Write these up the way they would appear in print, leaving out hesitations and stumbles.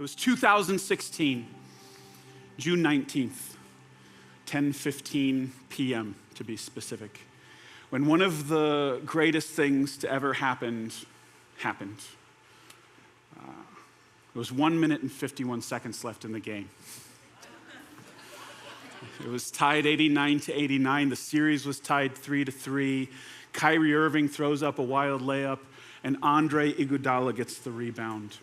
was 2016, June 19th, 10:15 p.m. to be specific, when one of the greatest things to ever happened. There was 1 minute and 51 seconds left in the game. It was tied 89-89. The series was tied 3-3. Kyrie Irving throws up a wild layup, and Andre Iguodala gets the rebound.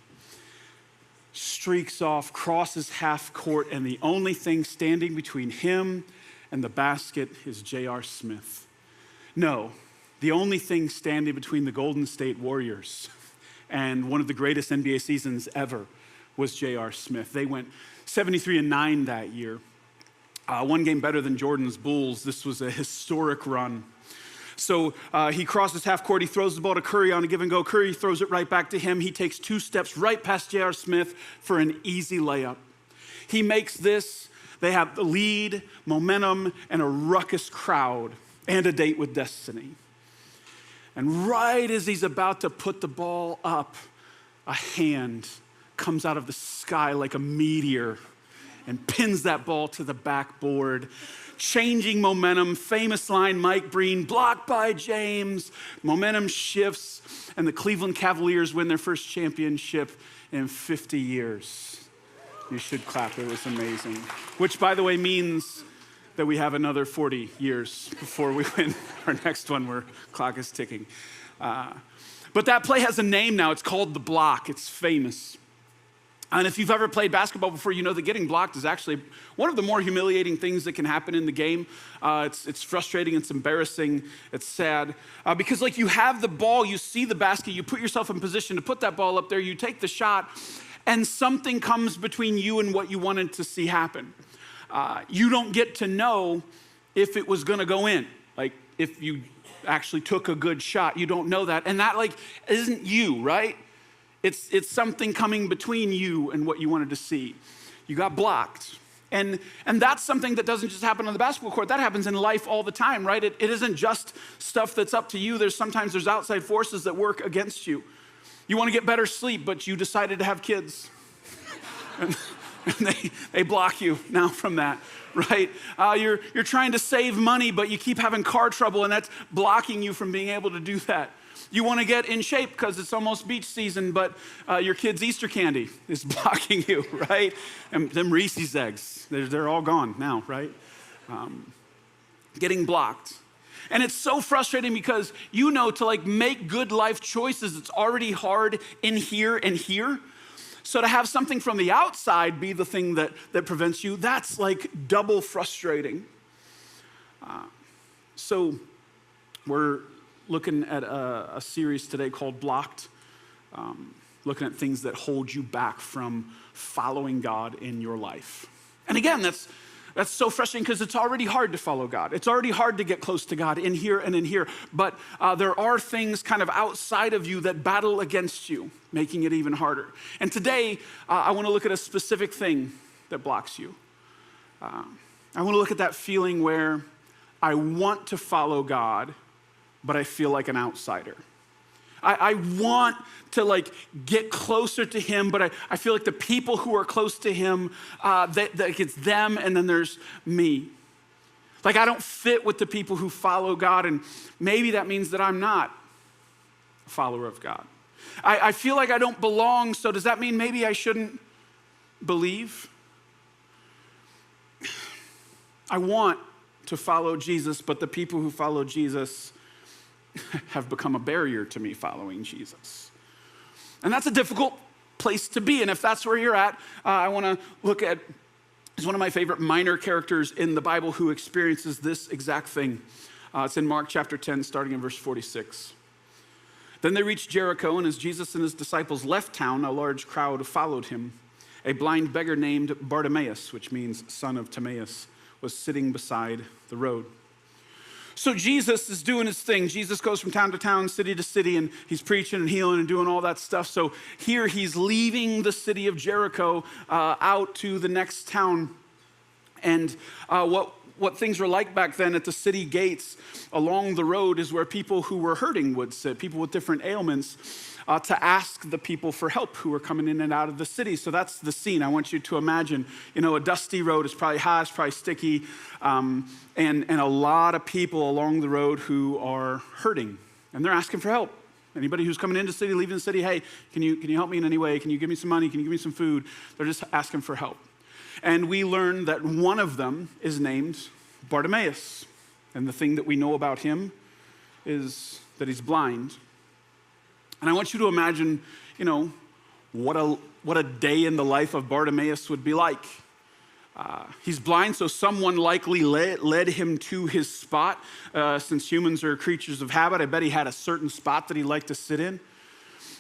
Streaks off, crosses half court, and the only thing standing between him and the basket is J.R. Smith. No, the only thing standing between the Golden State Warriors and one of the greatest NBA seasons ever was J.R. Smith. They went 73-9 that year. One game better than Jordan's Bulls. This was a historic run. So he crosses half court. He throws the ball to Curry on a give and go. Curry throws it right back to him. He takes 2 steps right past J.R. Smith for an easy layup. He makes this. They have the lead, momentum, and a ruckus crowd, and a date with destiny. And right as he's about to put the ball up, a hand comes out of the sky like a meteor and pins that ball to the backboard. Changing momentum, famous line, Mike Breen, blocked by James. Momentum shifts, and the Cleveland Cavaliers win their first championship in 50 years. You should clap, it was amazing. Which, by the way, means that we have another 40 years before we win our next one where clock is ticking. But that play has a name now. It's called the block. It's famous. And if you've ever played basketball before, you know that getting blocked is actually one of the more humiliating things that can happen in the game. It's frustrating, it's embarrassing, it's sad. Because like you have the ball, you see the basket, you put yourself in position to put that ball up there, you take the shot, and something comes between you and what you wanted to see happen. You don't get to know if it was gonna go in. Like if you actually took a good shot, you don't know that. And that like isn't you, right? It's something coming between you and what you wanted to see. You got blocked. And that's something that doesn't just happen on the basketball court. That happens in life all the time, right? It isn't just stuff that's up to you. Sometimes there's outside forces that work against you. You want to get better sleep, but you decided to have kids. and they block you now from that, right? You're trying to save money, but you keep having car trouble, and that's blocking you from being able to do that. You want to get in shape because it's almost beach season, but your kid's Easter candy is blocking you, right? And them Reese's eggs, they're all gone now, right? Getting blocked. And it's so frustrating because you know to like make good life choices, it's already hard in here and here. So to have something from the outside be the thing that prevents you, that's like double frustrating. So we're looking at a series today called Blocked, looking at things that hold you back from following God in your life. And again, that's so frustrating because it's already hard to follow God. It's already hard to get close to God in here and in here. But there are things kind of outside of you that battle against you, making it even harder. And today, I want to look at a specific thing that blocks you. I want to look at that feeling where I want to follow God, but I feel like an outsider. I want to like get closer to him, but I feel like the people who are close to him, that it's them and then there's me. Like I don't fit with the people who follow God, and maybe that means that I'm not a follower of God. I feel like I don't belong, so does that mean maybe I shouldn't believe? I want to follow Jesus, but the people who follow Jesus have become a barrier to me following Jesus. And that's a difficult place to be. And if that's where you're at, I want to look at, is one of my favorite minor characters in the Bible who experiences this exact thing. It's in Mark chapter 10, starting in verse 46. Then they reached Jericho, and as Jesus and his disciples left town, a large crowd followed him. A blind beggar named Bartimaeus, which means son of Timaeus, was sitting beside the road. So Jesus is doing his thing. Jesus goes from town to town, city to city, and he's preaching and healing and doing all that stuff. So here he's leaving the city of Jericho out to the next town. And what things were like back then at the city gates along the road is where people who were hurting would sit, people with different ailments. to ask the people for help who were coming in and out of the city. So that's the scene. I want you to imagine, a dusty road. It's probably hot, it's probably sticky, and a lot of people along the road who are hurting, and they're asking for help. Anybody who's coming into the city, leaving the city, hey, can you help me in any way? Can you give me some money? Can you give me some food? They're just asking for help. And we learn that one of them is named Bartimaeus. And the thing that we know about him is that he's blind. And I want you to imagine, what a day in the life of Bartimaeus would be like. He's blind, so someone likely led him to his spot. Since humans are creatures of habit, I bet he had a certain spot that he liked to sit in.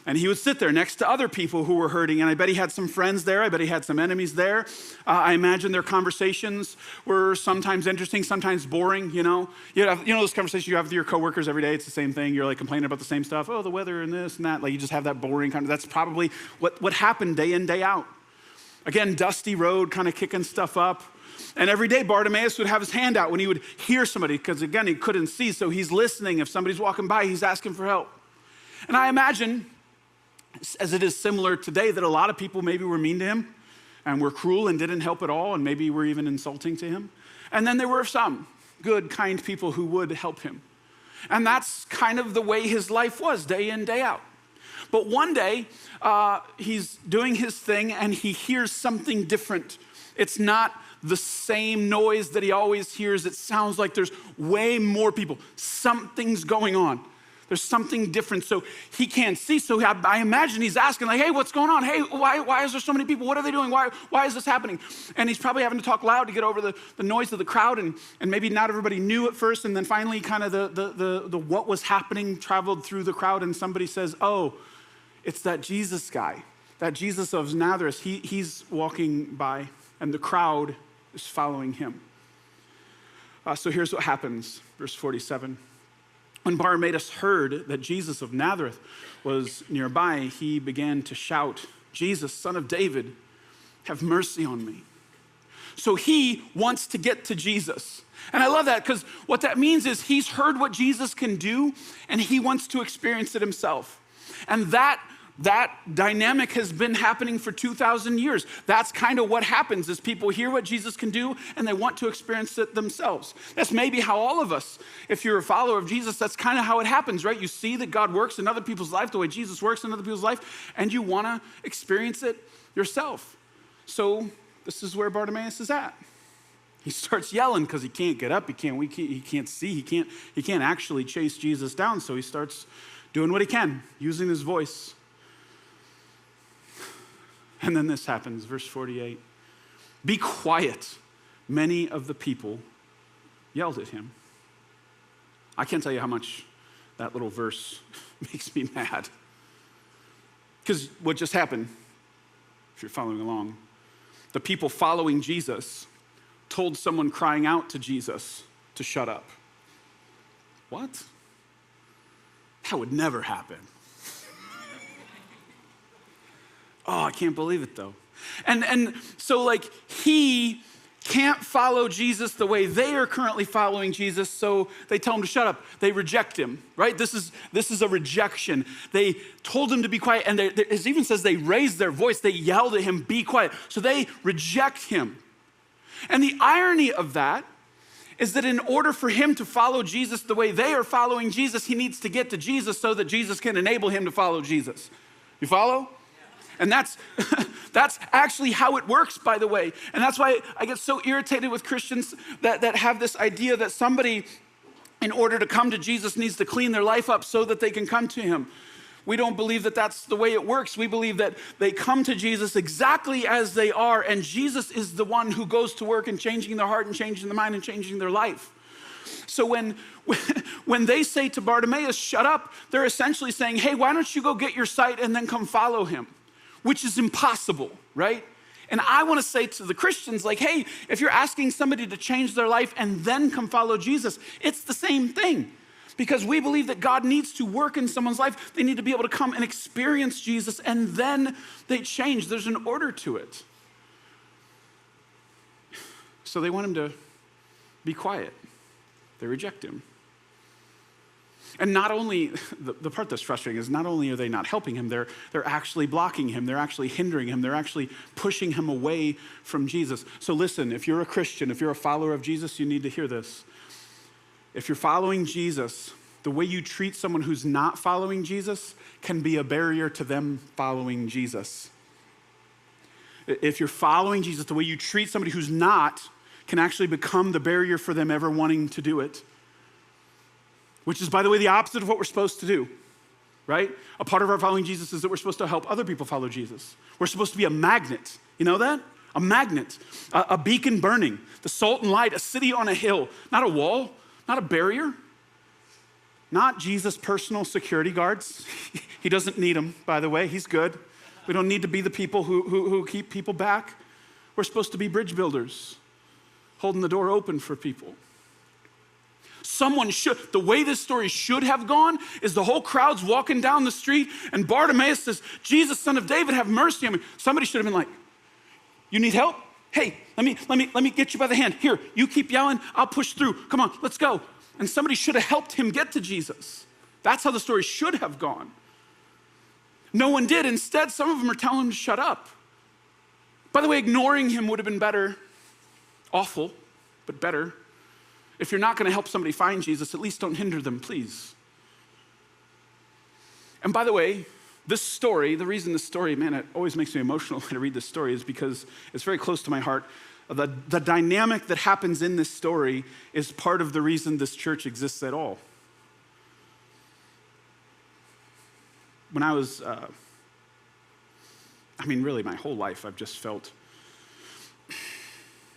And he would sit there next to other people who were hurting. And I bet he had some friends there. I bet he had some enemies there. I imagine their conversations were sometimes interesting, sometimes boring, those conversations you have with your coworkers every day. It's the same thing. You're like complaining about the same stuff. Oh, the weather and this and that. Like you just have that boring kind of, that's probably what happened day in, day out. Again, dusty road, kind of kicking stuff up. And every day Bartimaeus would have his hand out when he would hear somebody, because again, he couldn't see. So he's listening. If somebody's walking by, he's asking for help. And I imagine, as it is similar today, that a lot of people maybe were mean to him and were cruel and didn't help at all, and maybe were even insulting to him. And then there were some good, kind people who would help him. And that's kind of the way his life was, day in, day out. But one day, he's doing his thing and he hears something different. It's not the same noise that he always hears. It sounds like there's way more people. Something's going on. There's something different. So he can't see. So I imagine he's asking, like, hey, what's going on? Hey, why is there so many people? What are they doing? Why is this happening? And he's probably having to talk loud to get over the noise of the crowd. And maybe not everybody knew at first. And then finally kind of the what was happening traveled through the crowd. And somebody says, oh, it's that Jesus guy, that Jesus of Nazareth. He's walking by and the crowd is following him. So here's what happens, verse 47. When Bartimaeus heard that Jesus of Nazareth was nearby, he began to shout, Jesus, Son of David, have mercy on me. So he wants to get to Jesus. And I love that, because what that means is he's heard what Jesus can do and he wants to experience it himself. And that dynamic has been happening for 2,000 years. That's kind of what happens, is people hear what Jesus can do and they want to experience it themselves. That's maybe how all of us, if you're a follower of Jesus, that's kind of how it happens, right? You see that God works in other people's life the way Jesus works in other people's life, and you want to experience it yourself. So this is where Bartimaeus is at. He starts yelling because he can't get up, he can't see, he can't actually chase Jesus down. So he starts doing what he can, using his voice. And then this happens, verse 48. Be quiet. Many of the people yelled at him. I can't tell you how much that little verse makes me mad. Because what just happened, if you're following along, the people following Jesus told someone crying out to Jesus to shut up. What? That would never happen. Oh, I can't believe it though. And so like he can't follow Jesus the way they are currently following Jesus, so they tell him to shut up. They reject him, right? This is a rejection. They told him to be quiet, and it even says they raised their voice. They yelled at him, be quiet. So they reject him. And the irony of that is that in order for him to follow Jesus the way they are following Jesus, he needs to get to Jesus so that Jesus can enable him to follow Jesus. You follow? And that's actually how it works, by the way. And that's why I get so irritated with Christians that have this idea that somebody, in order to come to Jesus, needs to clean their life up so that they can come to him. We don't believe that that's the way it works. We believe that they come to Jesus exactly as they are, and Jesus is the one who goes to work in changing their heart and changing their mind and changing their life. So when they say to Bartimaeus, shut up, they're essentially saying, hey, why don't you go get your sight and then come follow him? Which is impossible, right? And I want to say to the Christians, like, hey, if you're asking somebody to change their life and then come follow Jesus, it's the same thing. Because we believe that God needs to work in someone's life. They need to be able to come and experience Jesus, and then they change. There's an order to it. So they want him to be quiet. They reject him. And not only, the part that's frustrating is not only are they not helping him, they're actually blocking him, they're actually hindering him, they're actually pushing him away from Jesus. So listen, if you're a Christian, if you're a follower of Jesus, you need to hear this. If you're following Jesus, the way you treat someone who's not following Jesus can be a barrier to them following Jesus. If you're following Jesus, the way you treat somebody who's not can actually become the barrier for them ever wanting to do it. Which is, by the way, the opposite of what we're supposed to do, right? A part of our following Jesus is that we're supposed to help other people follow Jesus. We're supposed to be a magnet. You know that? A magnet, a beacon burning, the salt and light, a city on a hill, not a wall, not a barrier, not Jesus' personal security guards. He doesn't need them, by the way. He's good. We don't need to be the people who keep people back. We're supposed to be bridge builders, holding the door open for people. The way this story should have gone is the whole crowd's walking down the street and Bartimaeus says, Jesus, son of David, have mercy on me. Somebody should have been like, you need help? Hey, let me get you by the hand. Here, you keep yelling, I'll push through. Come on, let's go. And somebody should have helped him get to Jesus. That's how the story should have gone. No one did. Instead, some of them are telling him to shut up. By the way, ignoring him would have been better. Awful, but better. If you're not going to help somebody find Jesus, at least don't hinder them, please. And by the way, this story, the reason this story, man, it always makes me emotional when I read this story is because it's very close to my heart. The dynamic that happens in this story is part of the reason this church exists at all. When I was, really my whole life, I've just felt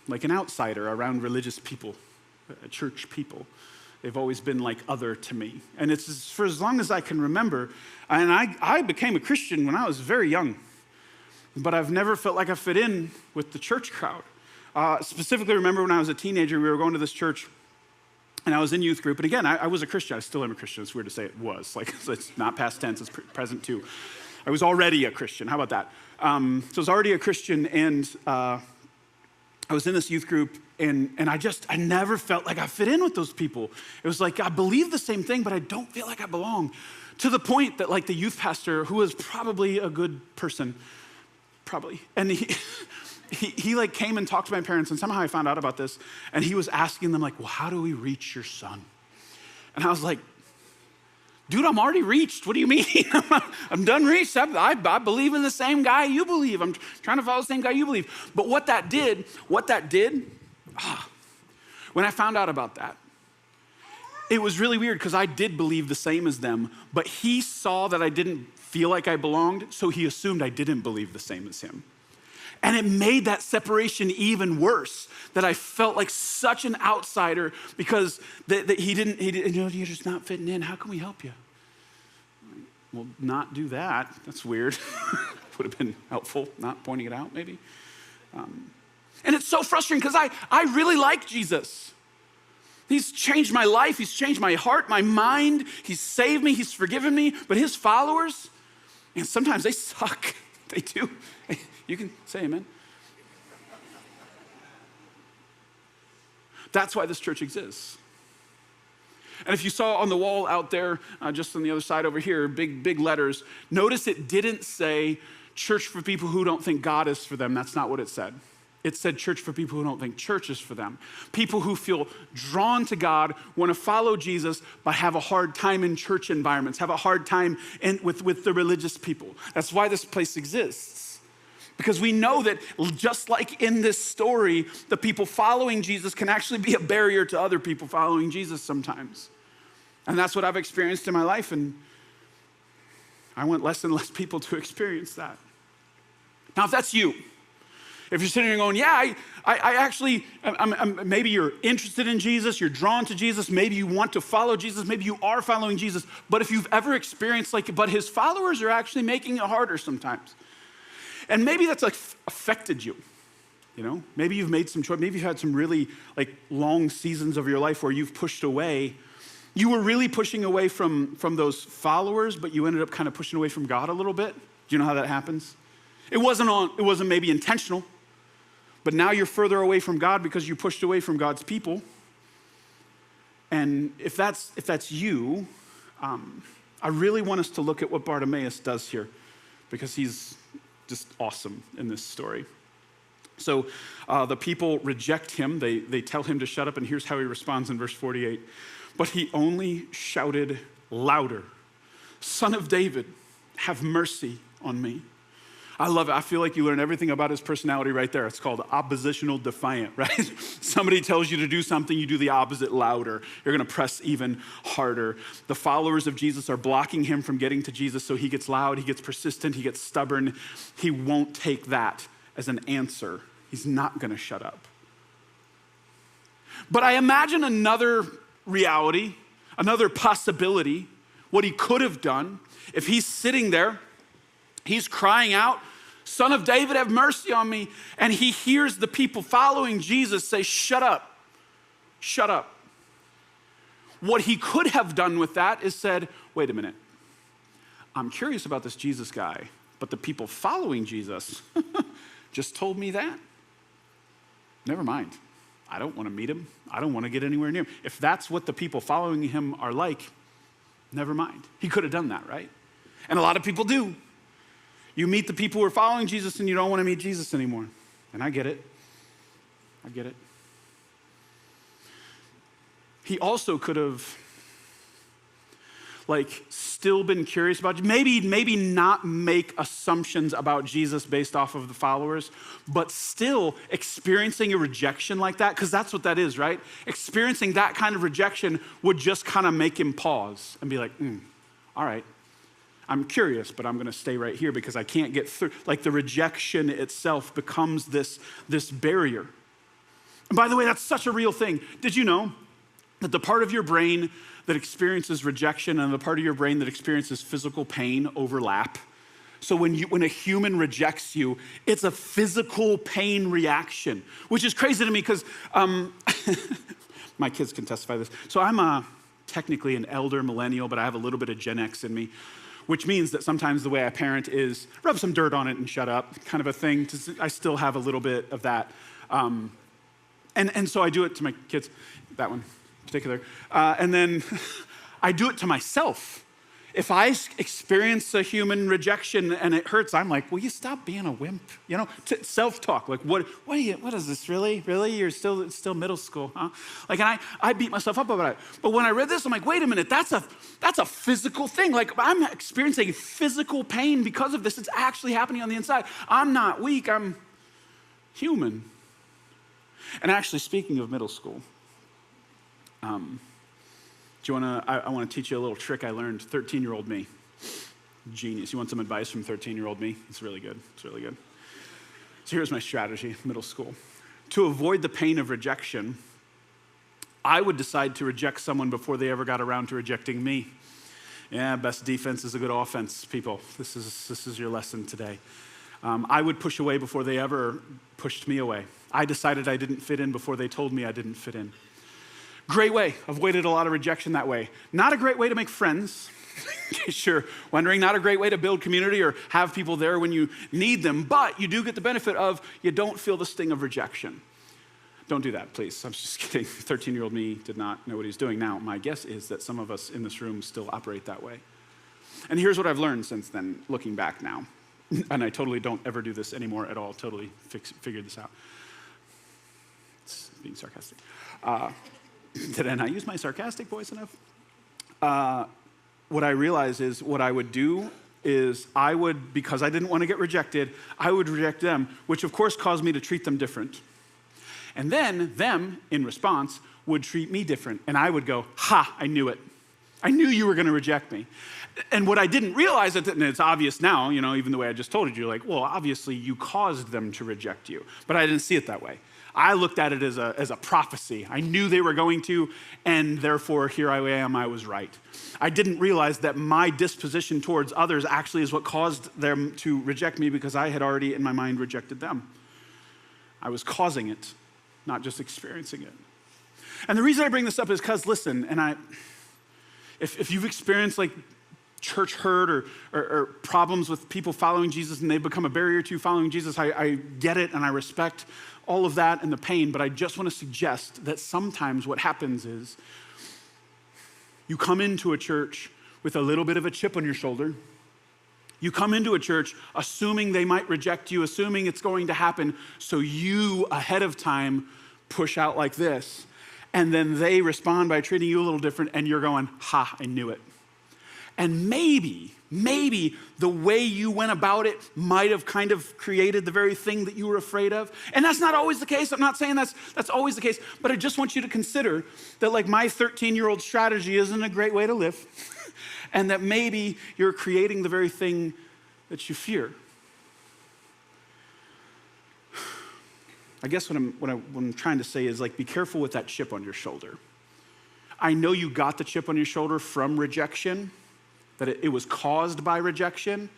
like an outsider around religious people. Church people. They've always been like other to me. And it's for as long as I can remember. And I became a Christian when I was very young. But I've never felt like I fit in with the church crowd. Specifically, remember when I was a teenager, we were going to this church and I was in youth group. And again, I was a Christian. I still am a Christian. It's weird to say it was. Like, it's not past tense, it's present too. I was already a Christian. How about that? So I was already a Christian and I was in this youth group and I never felt like I fit in with those people. It was like, I believe the same thing, but I don't feel like I belong. To the point that like the youth pastor, who was probably a good person, and he like came and talked to my parents and somehow I found out about this and he was asking them like, well, how do we reach your son? And I was like, dude, I'm already reached. What do you mean? I'm done reached. I believe in the same guy you believe. I'm trying to follow the same guy you believe. But what that did, when I found out about that, it was really weird because I did believe the same as them, but he saw that I didn't feel like I belonged, so he assumed I didn't believe the same as him. And it made that separation even worse, that I felt like such an outsider because that he didn't, you're just not fitting in. How can we help you? Well, not do that. That's weird. Would have been helpful, not pointing it out maybe. And it's so frustrating because I really like Jesus. He's changed my life. He's changed my heart, my mind. He's saved me. He's forgiven me. But his followers, and sometimes they suck. They do. You can say amen. That's why this church exists. And if you saw on the wall out there, just on the other side over here, big letters, notice it didn't say church for people who don't think God is for them. That's not what it said. It said church for people who don't think church is for them. People who feel drawn to God, want to follow Jesus, but have a hard time in church environments, have a hard time with the religious people. That's why this place exists. Because we know that just like in this story, the people following Jesus can actually be a barrier to other people following Jesus sometimes. And that's what I've experienced in my life, and I want less and less people to experience that. Now, if that's you, if you're sitting here going, yeah, I actually, maybe you're interested in Jesus, you're drawn to Jesus, maybe you want to follow Jesus, maybe you are following Jesus, but if you've ever experienced but his followers are actually making it harder sometimes. And maybe that's like affected you, you know? Maybe you've made some choice, maybe you've had some really like long seasons of your life where you've pushed away. You were really pushing away from those followers, but you ended up kind of pushing away from God a little bit. Do you know how that happens? It wasn't maybe intentional. But now you're further away from God because you pushed away from God's people. And if that's you, I really want us to look at what Bartimaeus does here because he's just awesome in this story. So the people reject him. They tell him to shut up, and here's how he responds in verse 48. But he only shouted louder, "Son of David, have mercy on me." I love it. I feel like you learn everything about his personality right there. It's called oppositional defiant, right? Somebody tells you to do something, you do the opposite louder. You're going to press even harder. The followers of Jesus are blocking him from getting to Jesus, so he gets loud, he gets persistent, he gets stubborn. He won't take that as an answer. He's not going to shut up. But I imagine another reality, another possibility, what he could have done if he's sitting there. He's crying out, "Son of David, have mercy on me." And he hears the people following Jesus say, "Shut up, shut up." What he could have done with that is said, "Wait a minute. I'm curious about this Jesus guy, but the people following Jesus just told me that. Never mind. I don't want to meet him. I don't want to get anywhere near him. If that's what the people following him are like, never mind." He could have done that, right? And a lot of people do. You meet the people who are following Jesus and you don't want to meet Jesus anymore. And I get it. I get it. He also could have still been curious about, maybe not make assumptions about Jesus based off of the followers, but still experiencing a rejection like that, because that's what that is, right? Experiencing that kind of rejection would just kind of make him pause and be like, all right. I'm curious, but I'm going to stay right here because I can't get through. Like the rejection itself becomes this barrier. And by the way, that's such a real thing. Did you know that the part of your brain that experiences rejection and the part of your brain that experiences physical pain overlap? So when a human rejects you, it's a physical pain reaction, which is crazy to me because my kids can testify to this. So I'm technically an elder millennial, but I have a little bit of Gen X in me, which means that sometimes the way I parent is rub some dirt on it and shut up kind of a thing. I still have a little bit of that. And so I do it to my kids, that one in particular. And then I do it to myself. If I experience a human rejection and it hurts, I'm like, will you stop being a wimp? You know, self-talk. Like, what is this, really? It's still middle school, huh? Like, and I beat myself up about it. But when I read this, I'm like, wait a minute, that's a physical thing. Like, I'm experiencing physical pain because of this. It's actually happening on the inside. I'm not weak, I'm human. And actually, speaking of middle school, I want to teach you a little trick I learned. 13-year-old me, genius. You want some advice from 13-year-old me? It's really good. It's really good. So here's my strategy, middle school. To avoid the pain of rejection, I would decide to reject someone before they ever got around to rejecting me. Yeah, best defense is a good offense, people. This is your lesson today. I would push away before they ever pushed me away. I decided I didn't fit in before they told me I didn't fit in. Great way. Avoided a lot of rejection that way. Not a great way to make friends. In case you're wondering, not a great way to build community or have people there when you need them, but you do get the benefit of you don't feel the sting of rejection. Don't do that, please. I'm just kidding. 13-year-old me did not know what he's doing. Now, my guess is that some of us in this room still operate that way. And here's what I've learned since then, looking back now. And I totally don't ever do this anymore at all. Totally figured this out. It's being sarcastic. Did I not use my sarcastic voice enough? What I realized is what I would do is because I didn't want to get rejected, I would reject them, which of course caused me to treat them different. And then them, in response, would treat me different. And I would go, ha, I knew it. I knew you were going to reject me. And what I didn't realize, and it's obvious now, you know, even the way I just told you, you're like, well, obviously you caused them to reject you. But I didn't see it that way. I looked at it as a prophecy. I knew they were going to, and therefore here I am, I was right. I didn't realize that my disposition towards others actually is what caused them to reject me because I had already in my mind rejected them. I was causing it, not just experiencing it. And the reason I bring this up is because, listen, and if you've experienced like church hurt or problems with people following Jesus and they've become a barrier to following Jesus, I get it and I respect all of that and the pain, but I just want to suggest that sometimes what happens is you come into a church with a little bit of a chip on your shoulder. You come into a church assuming they might reject you, assuming it's going to happen, so you ahead of time push out like this. And then they respond by treating you a little different, and you're going, ha, I knew it. And maybe the way you went about it might have kind of created the very thing that you were afraid of. And that's not always the case. I'm not saying that's always the case, but I just want you to consider that like my 13-year-old strategy isn't a great way to live, and that maybe you're creating the very thing that you fear. I guess what I'm trying to say is like, be careful with that chip on your shoulder. I know you got the chip on your shoulder from rejection, that it was caused by rejection,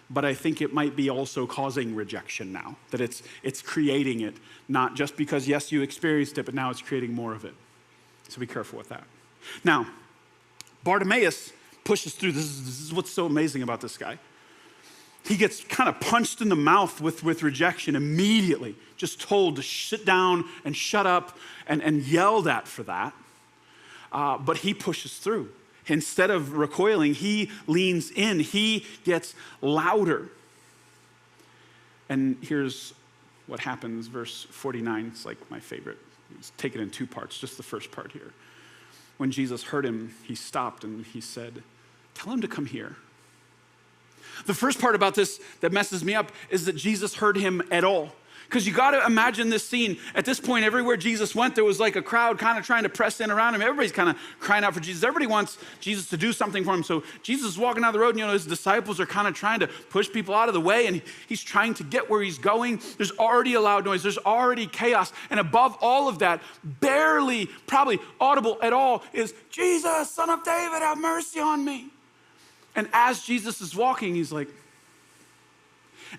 but I think it might be also causing rejection now, that it's creating it, not just because, yes, you experienced it, but now it's creating more of it. So be careful with that. Now, Bartimaeus pushes through. This is what's so amazing about this guy. He gets kind of punched in the mouth with rejection immediately, just told to sit down and shut up and yelled at for that. But he pushes through. Instead of recoiling, he leans in. He gets louder. And here's what happens, verse 49. It's like my favorite. It's taken in two parts, just the first part here. When Jesus heard him, he stopped and he said, "Tell him to come here." The first part about this that messes me up is that Jesus heard him at all. Because you got to imagine this scene. At this point, everywhere Jesus went, there was like a crowd kind of trying to press in around him. Everybody's kind of crying out for Jesus. Everybody wants Jesus to do something for him. So Jesus is walking down the road, and his disciples are kind of trying to push people out of the way, and he's trying to get where he's going. There's already a loud noise. There's already chaos. And above all of that, barely, probably audible at all, is, "Jesus, Son of David, have mercy on me." And as Jesus is walking, he's like,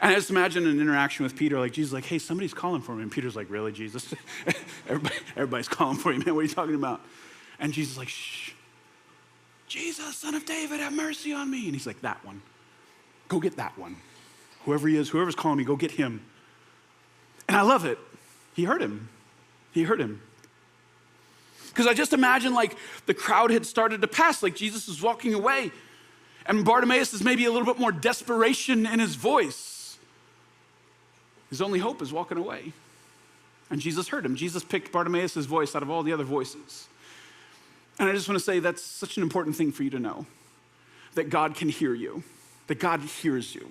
and I just imagine an interaction with Peter, like Jesus is like, "Hey, somebody's calling for me." And Peter's like, "Really, Jesus? Everybody's calling for you, man. What are you talking about?" And Jesus is like, "Shh. Jesus, Son of David, have mercy on me." And he's like, "That one. Go get that one. Whoever he is, whoever's calling me, go get him." And I love it. He heard him. He heard him. Because I just imagine like the crowd had started to pass, like Jesus was walking away. And Bartimaeus is maybe a little bit more desperation in his voice. His only hope is walking away. And Jesus heard him. Jesus picked Bartimaeus' voice out of all the other voices. And I just want to say that's such an important thing for you to know, that God can hear you, that God hears you.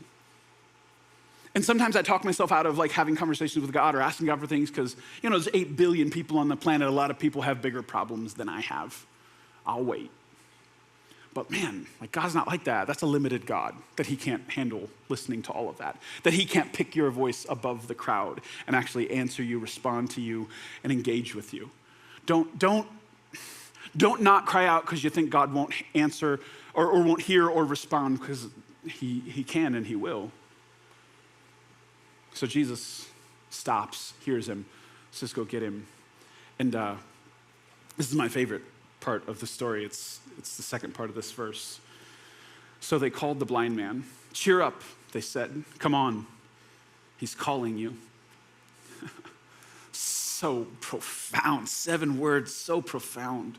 And sometimes I talk myself out of like having conversations with God or asking God for things because, there's 8 billion people on the planet. A lot of people have bigger problems than I have. I'll wait. But man, like God's not like that. That's a limited God, that he can't handle listening to all of that he can't pick your voice above the crowd and actually answer you, respond to you, and engage with you. Don't not cry out because you think God won't answer or won't hear or respond, because he can and he will. So Jesus stops, hears him, says, "Go get him." And this is my favorite part of the story. It's the second part of this verse. So they called the blind man. "Cheer up," they said. "Come on, he's calling you." So profound. 7 words, so profound.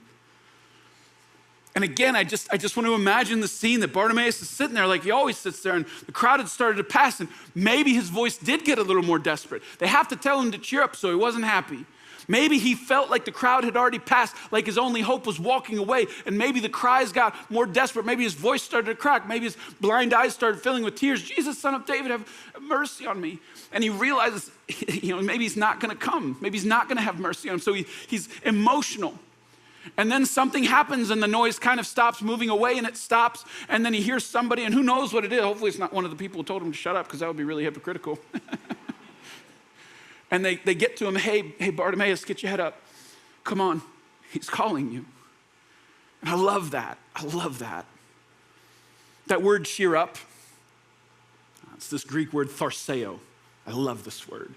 And again, I just want to imagine the scene that Bartimaeus is sitting there like he always sits there, and the crowd had started to pass, and maybe his voice did get a little more desperate. They have to tell him to cheer up, so he wasn't happy. Maybe he felt like the crowd had already passed, like his only hope was walking away, and maybe the cries got more desperate. Maybe his voice started to crack. Maybe his blind eyes started filling with tears. "Jesus, Son of David, have mercy on me." And he realizes, maybe he's not going to come. Maybe he's not going to have mercy on him. So he's emotional. And then something happens, and the noise kind of stops moving away, and it stops, and then he hears somebody, and who knows what it is. Hopefully it's not one of the people who told him to shut up, because that would be really hypocritical. And they get to him, hey, Bartimaeus, get your head up. Come on, he's calling you. And I love that. I love that. That word cheer up, it's this Greek word tharseo. I love this word.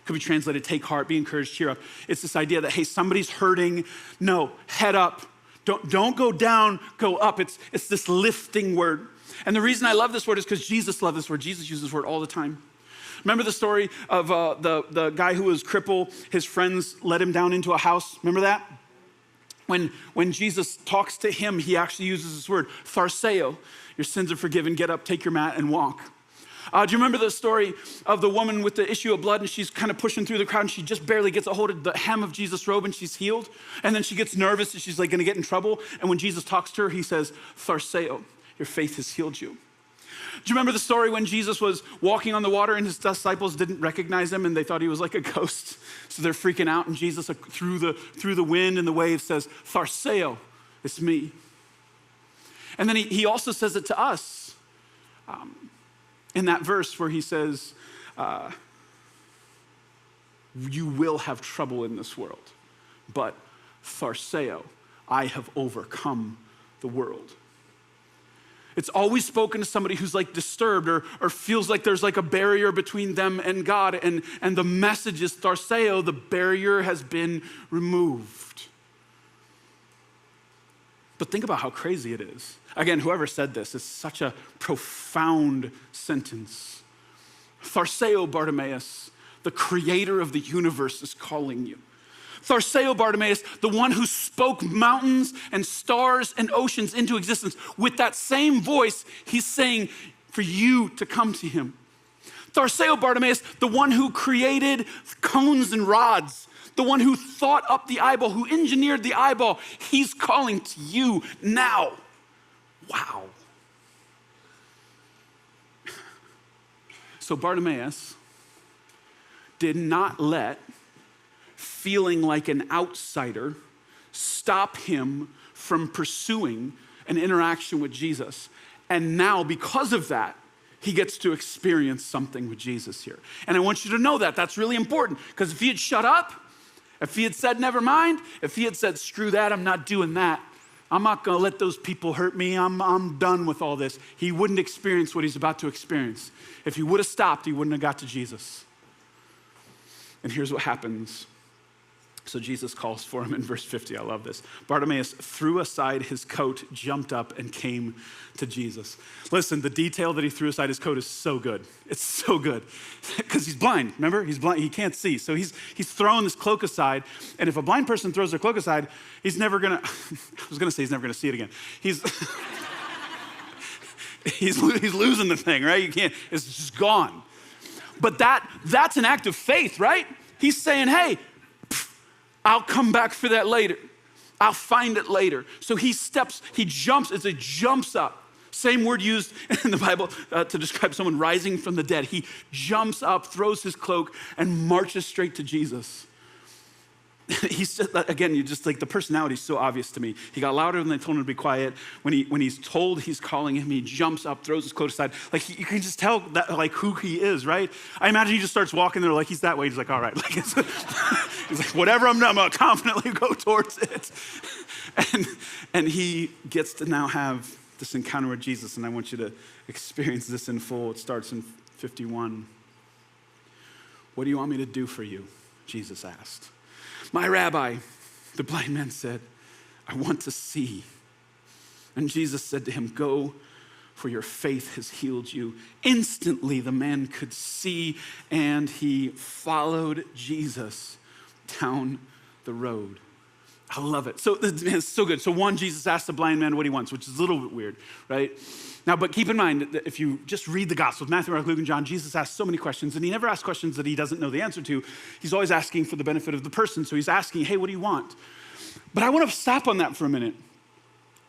Could be translated take heart, be encouraged, cheer up. It's this idea that, hey, somebody's hurting. No, head up. Don't go down, go up. It's this lifting word. And the reason I love this word is because Jesus loved this word. Jesus uses this word all the time. Remember the story of the guy who was crippled? His friends let him down into a house. Remember that? When Jesus talks to him, he actually uses this word, tharseo. Your sins are forgiven, get up, take your mat, and walk. Do you remember the story of the woman with the issue of blood, and she's kind of pushing through the crowd, and she just barely gets a hold of the hem of Jesus' robe, and she's healed? And then she gets nervous, and she's like gonna get in trouble. And when Jesus talks to her, he says, tharseo, your faith has healed you. Do you remember the story when Jesus was walking on the water and his disciples didn't recognize him and they thought he was like a ghost? So they're freaking out, and Jesus through the wind and the waves says, tharseo, it's me. And then he also says it to us in that verse where he says, you will have trouble in this world, but tharseo, I have overcome the world. It's always spoken to somebody who's like disturbed or feels like there's like a barrier between them and God. And the message is tharseo, the barrier has been removed. But think about how crazy it is. Again, whoever said this is such a profound sentence. Tharseo, Bartimaeus, the creator of the universe is calling you. Tharseo, Bartimaeus, the one who spoke mountains and stars and oceans into existence. With that same voice, he's saying for you to come to him. Tharseo, Bartimaeus, the one who created cones and rods, the one who thought up the eyeball, who engineered the eyeball, he's calling to you now. Wow. So Bartimaeus did not let feeling like an outsider stop him from pursuing an interaction with Jesus. And now, because of that, he gets to experience something with Jesus here. And I want you to know that. That's really important, because if he had shut up, if he had said, never mind, if he had said, screw that, I'm not doing that, I'm not gonna let those people hurt me, I'm done with all this, he wouldn't experience what he's about to experience. If he would have stopped, he wouldn't have got to Jesus. And here's what happens. So Jesus calls for him in verse 50. I love this. Bartimaeus threw aside his coat, jumped up, and came to Jesus. Listen, the detail that he threw aside his coat is so good. It's so good. Because he's blind, remember? He's blind, he can't see. So he's throwing this cloak aside. And if a blind person throws their cloak aside, he's never gonna, I was gonna say he's never gonna see it again. He's losing the thing, right? You can't, it's just gone. But that's an act of faith, right? He's saying, hey, I'll come back for that later. I'll find it later. So he jumps, it's a jumps up. Same word used in the Bible to describe someone rising from the dead. He jumps up, throws his cloak, and marches straight to Jesus. He's just, again, you just like the personality is so obvious to me. He got louder when they told him to be quiet. When he's told he's calling him, he jumps up, throws his coat aside. Like you can just tell that like who he is, right? I imagine he just starts walking there like he's that way. He's like, all right, like he's like, whatever I'm gonna confidently go towards it. And he gets to now have this encounter with Jesus, and I want you to experience this in full. It starts in 51. What do you want me to do for you? Jesus asked. My rabbi, the blind man said, I want to see. And Jesus said to him, go, for your faith has healed you. Instantly the man could see, and he followed Jesus down the road. I love it. So it's so good. So one, Jesus asked the blind man what he wants, which is a little bit weird, right? Now, but keep in mind that if you just read the Gospels, Matthew, Mark, Luke, and John, Jesus asks so many questions, and he never asks questions that he doesn't know the answer to. He's always asking for the benefit of the person. So he's asking, hey, what do you want? But I want to stop on that for a minute,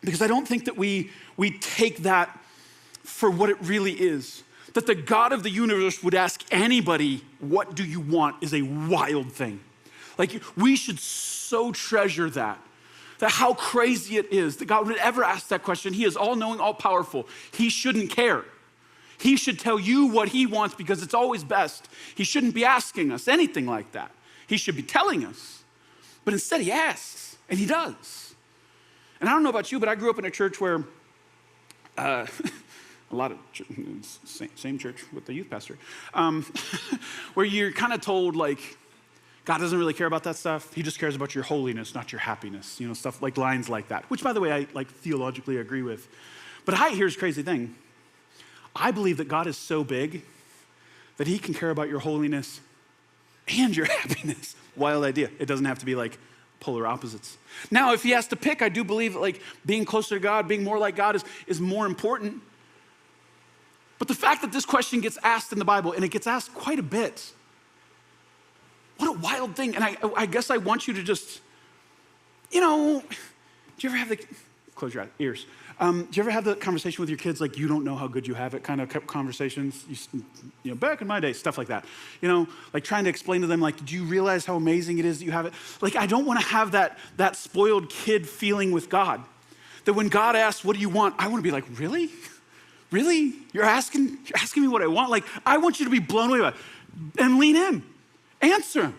because I don't think that we take that for what it really is. That the God of the universe would ask anybody, what do you want, is a wild thing. Like, we should so treasure that how crazy it is that God would ever ask that question. He is all-knowing, all-powerful. He shouldn't care. He should tell you what he wants because it's always best. He shouldn't be asking us anything like that. He should be telling us. But instead he asks, and he does. And I don't know about you, but I grew up in a church where a lot of same church with the youth pastor, where you're kind of told like, God doesn't really care about that stuff. He just cares about your holiness, not your happiness. You know, stuff like lines like that, which by the way, I like theologically agree with. But here's the crazy thing. I believe that God is so big that he can care about your holiness and your happiness. Wild idea. It doesn't have to be like polar opposites. Now, if he has to pick, I do believe that like being closer to God, being more like God is more important. But the fact that this question gets asked in the Bible, and it gets asked quite a bit, what a wild thing. And I guess I want you to just, do you ever have close your ears. Do you ever have the conversation with your kids, like you don't know how good you have it kind of conversations? Back in my day, stuff like that. Like trying to explain to them, like, did you realize how amazing it is that you have it? Like, I don't want to have that spoiled kid feeling with God. That when God asks, what do you want? I want to be like, really? Really? You're asking me what I want? Like, I want you to be blown away by it. And lean in. Answer him.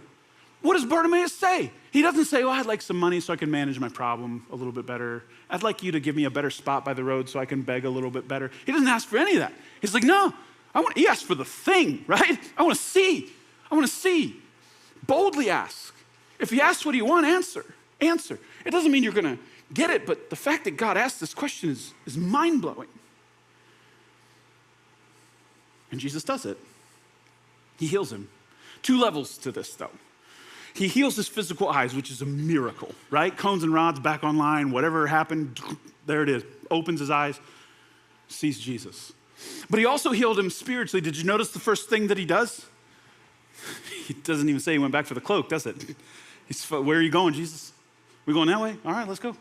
What does Bartimaeus say? He doesn't say, I'd like some money so I can manage my problem a little bit better. I'd like you to give me a better spot by the road so I can beg a little bit better. He doesn't ask for any of that. He's like, no, he asked for the thing, right? I want to see. Boldly ask. If he asks what do you want, answer. It doesn't mean you're going to get it, but the fact that God asked this question is mind-blowing. And Jesus does it. He heals him. 2 levels to this, though. He heals his physical eyes, which is a miracle, right? Cones and rods back online, whatever happened, there it is. Opens his eyes, sees Jesus. But he also healed him spiritually. Did you notice the first thing that he does? He doesn't even say he went back for the cloak, does it? Where are you going, Jesus? We going that way? All right, let's go.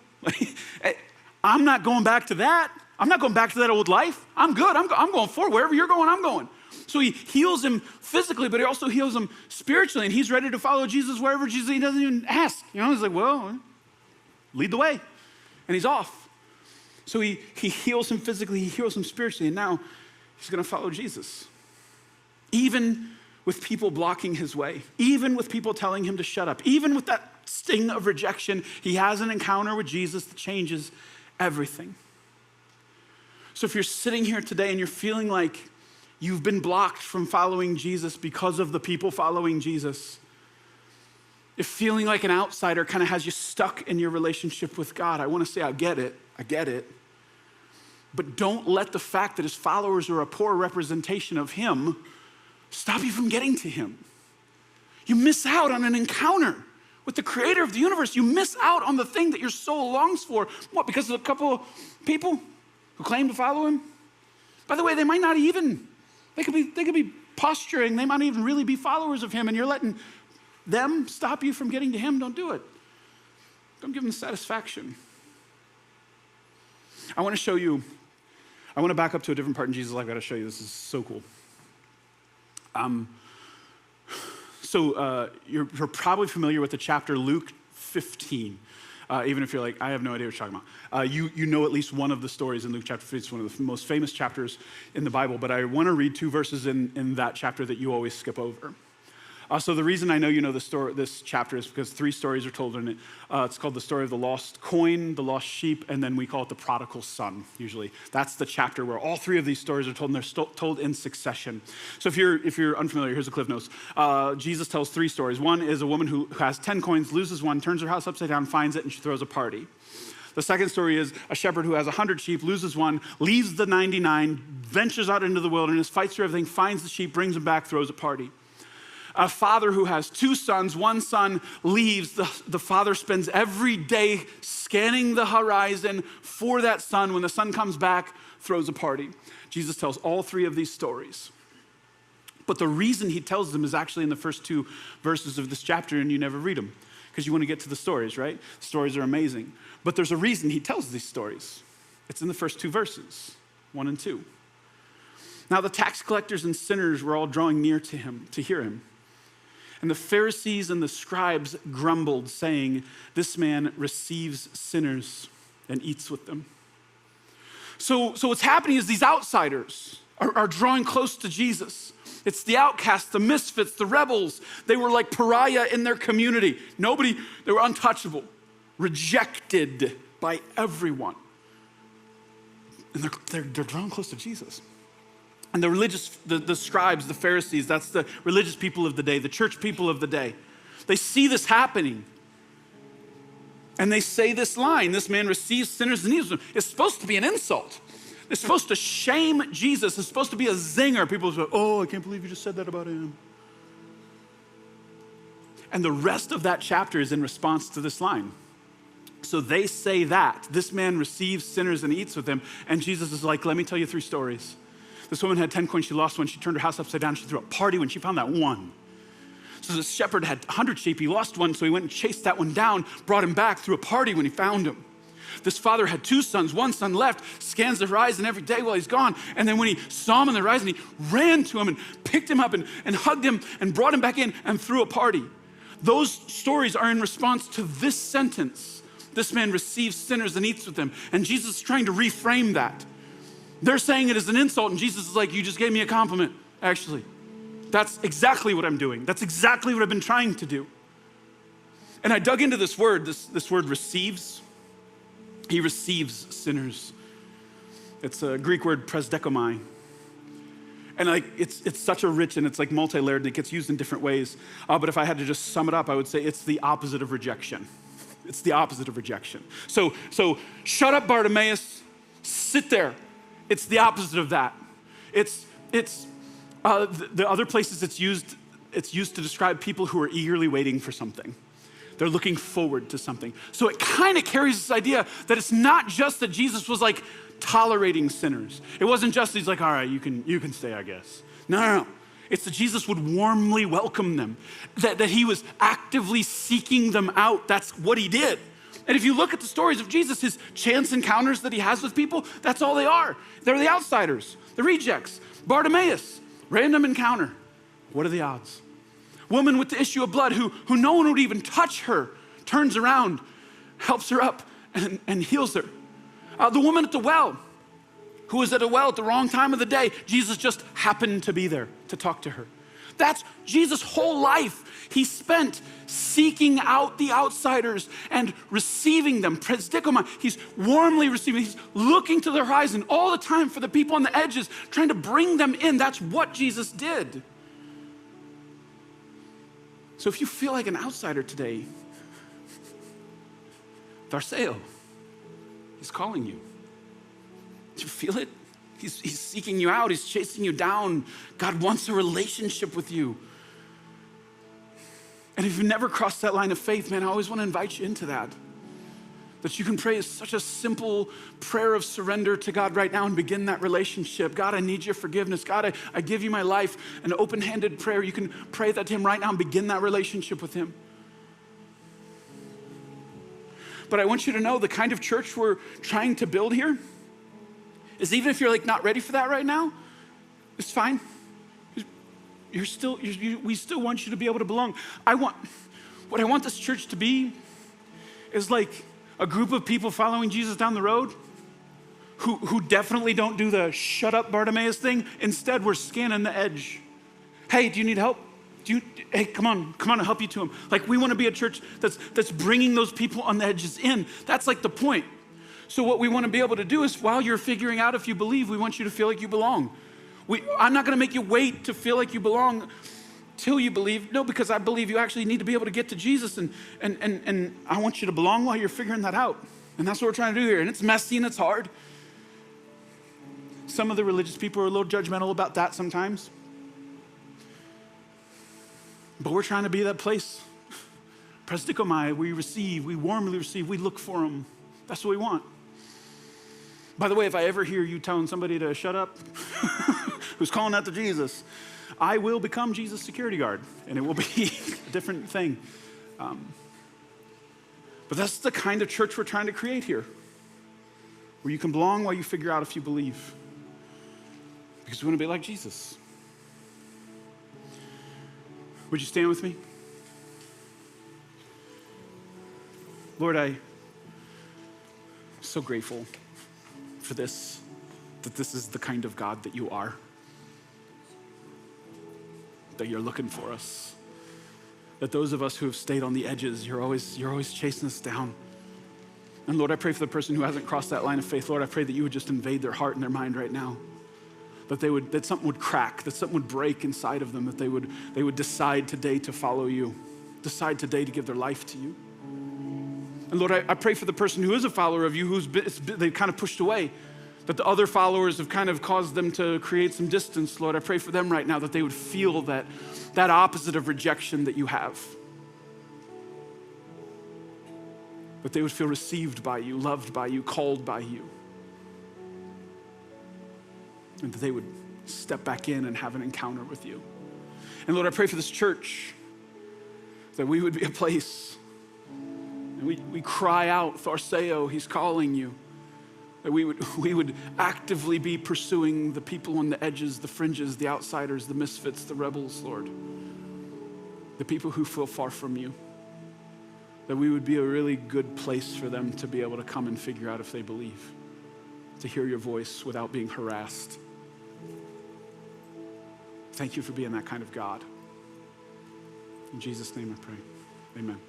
I'm not going back to that. I'm not going back to that old life. I'm good. I'm going forward. Wherever you're going, I'm going. So he heals him physically, but he also heals him spiritually. And he's ready to follow Jesus wherever Jesus, he doesn't even ask. He's like, well, lead the way. And he's off. So he heals him physically, he heals him spiritually. And now he's going to follow Jesus. Even with people blocking his way, even with people telling him to shut up, even with that sting of rejection, he has an encounter with Jesus that changes everything. So if you're sitting here today and you're feeling like you've been blocked from following Jesus because of the people following Jesus, if feeling like an outsider kind of has you stuck in your relationship with God, I want to say, I get it. But don't let the fact that his followers are a poor representation of him stop you from getting to him. You miss out on an encounter with the creator of the universe. You miss out on the thing that your soul longs for. What, because of a couple of people who claim to follow him? By the way, they might not even, they could be posturing. They might not even really be followers of him, and you're letting them stop you from getting to him. Don't do it. Don't give them satisfaction. I want to back up to a different part in Jesus' life. I've got to show you. This is so cool. You're probably familiar with the chapter Luke 15. Even if you're like, I have no idea what you're talking about. You know at least one of the stories in Luke chapter 15. It's one of the most famous chapters in the Bible, but I want to read 2 verses in that chapter that you always skip over. So the reason I know you know this chapter is because 3 stories are told in it. It's called the story of the lost coin, the lost sheep, and then we call it the prodigal son, usually. That's the chapter where all 3 of these stories are told, and they're told in succession. So if you're unfamiliar, here's the Cliff Notes. Jesus tells 3 stories. One is a woman who has 10 coins, loses one, turns her house upside down, finds it, and she throws a party. The second story is a shepherd who has 100 sheep, loses one, leaves the 99, ventures out into the wilderness, fights through everything, finds the sheep, brings them back, throws a party. A father who has 2 sons, one son leaves. The father spends every day scanning the horizon for that son. When the son comes back, throws a party. Jesus tells all 3 of these stories. But the reason he tells them is actually in the first 2 verses of this chapter, and you never read them because you want to get to the stories, right? The stories are amazing. But there's a reason he tells these stories. It's in the first 2 verses, 1 and 2. Now the tax collectors and sinners were all drawing near to him to hear him. And the Pharisees and the scribes grumbled, saying, this man receives sinners and eats with them. So what's happening is these outsiders are drawing close to Jesus. It's the outcasts, the misfits, the rebels. They were like pariah in their community. They were untouchable, rejected by everyone. And they're drawing close to Jesus. And the scribes, the Pharisees, that's the religious people of the day, the church people of the day. They see this happening. And they say this line, this man receives sinners and eats them. It's supposed to be an insult. It's supposed to shame Jesus. It's supposed to be a zinger. People say, oh, I can't believe you just said that about him. And the rest of that chapter is in response to this line. So they say that this man receives sinners and eats with them. And Jesus is like, let me tell you 3 stories. This woman had 10 coins, she lost one. She turned her house upside down. She threw a party when she found that one. So the shepherd had 100 sheep. He lost one, so he went and chased that one down, brought him back, threw a party when he found him. This father had 2 sons. One son left, scans the horizon every day while he's gone. And then when he saw him on the horizon, he ran to him and picked him up and hugged him and brought him back in and threw a party. Those stories are in response to this sentence. This man receives sinners and eats with them. And Jesus is trying to reframe that. They're saying it as an insult, and Jesus is like, you just gave me a compliment, actually. That's exactly what I'm doing. That's exactly what I've been trying to do. And I dug into this word, this word receives. He receives sinners. It's a Greek word, presdekomai. And like it's such a rich, and it's like multi-layered, and it gets used in different ways. But if I had to just sum it up, I would say it's the opposite of rejection. It's the opposite of rejection. So shut up, Bartimaeus, sit there. It's the opposite of that. It's the other places it's used to describe people who are eagerly waiting for something. They're looking forward to something. So it kind of carries this idea that it's not just that Jesus was like tolerating sinners. It wasn't just he's like, all right, you can stay, I guess. No. It's that Jesus would warmly welcome them, that he was actively seeking them out. That's what he did. And if you look at the stories of Jesus, his chance encounters that he has with people, that's all they are. They're the outsiders, the rejects. Bartimaeus, random encounter. What are the odds? Woman with the issue of blood who no one would even touch her, turns around, helps her up, and heals her. The woman at the well, who was at a well at the wrong time of the day, Jesus just happened to be there to talk to her. That's Jesus' whole life. He spent seeking out the outsiders and receiving them. Presdikoma, he's warmly receiving. He's looking to the horizon all the time for the people on the edges, trying to bring them in. That's what Jesus did. So if you feel like an outsider today, Tharseo, he's calling you. Do you feel it? He's seeking you out. He's chasing you down. God wants a relationship with you. And if you've never crossed that line of faith, man, I always want to invite you into that. That you can pray such a simple prayer of surrender to God right now and begin that relationship. God, I need your forgiveness. God, I give you my life. An open-handed prayer. You can pray that to him right now and begin that relationship with him. But I want you to know the kind of church we're trying to build here is, even if you're like not ready for that right now, it's fine. We still want you to be able to belong. What I want this church to be is like a group of people following Jesus down the road who definitely don't do the shut up Bartimaeus thing. Instead, we're scanning the edge. Hey, do you need help? Hey, come on, I'll help you to him. Like, we want to be a church that's bringing those people on the edges in. That's like the point. So what we want to be able to do is, while you're figuring out if you believe, we want you to feel like you belong. I'm not going to make you wait to feel like you belong till you believe. No, because I believe you actually need to be able to get to Jesus, and I want you to belong while you're figuring that out. And that's what we're trying to do here. And it's messy and it's hard. Some of the religious people are a little judgmental about that sometimes. But we're trying to be that place. Presdikomai, we warmly receive, we look for them. That's what we want. By the way, if I ever hear you telling somebody to shut up, who's calling out to Jesus, I will become Jesus' security guard, and it will be a different thing. But that's the kind of church we're trying to create here, where you can belong while you figure out if you believe, because we want to be like Jesus. Would you stand with me? Lord, I'm so grateful for this, that this is the kind of God that you are, that you're looking for us, that those of us who have stayed on the edges, you're always chasing us down. And Lord, I pray for the person who hasn't crossed that line of faith. Lord, I pray that you would just invade their heart and their mind right now, that something would crack, that something would break inside of them, that they would decide today to follow you, decide today to give their life to you. And Lord, I pray for the person who is a follower of you, they've kind of pushed away, that the other followers have kind of caused them to create some distance. Lord, I pray for them right now that they would feel that opposite of rejection that you have. but they would feel received by you, loved by you, called by you. And that they would step back in and have an encounter with you. And Lord, I pray for this church, that we would be a place, and we cry out, Tharseo, he's calling you. That we would actively be pursuing the people on the edges, the fringes, the outsiders, the misfits, the rebels, Lord. The people who feel far from you. That we would be a really good place for them to be able to come and figure out if they believe. To hear your voice without being harassed. Thank you for being that kind of God. In Jesus' name I pray, amen.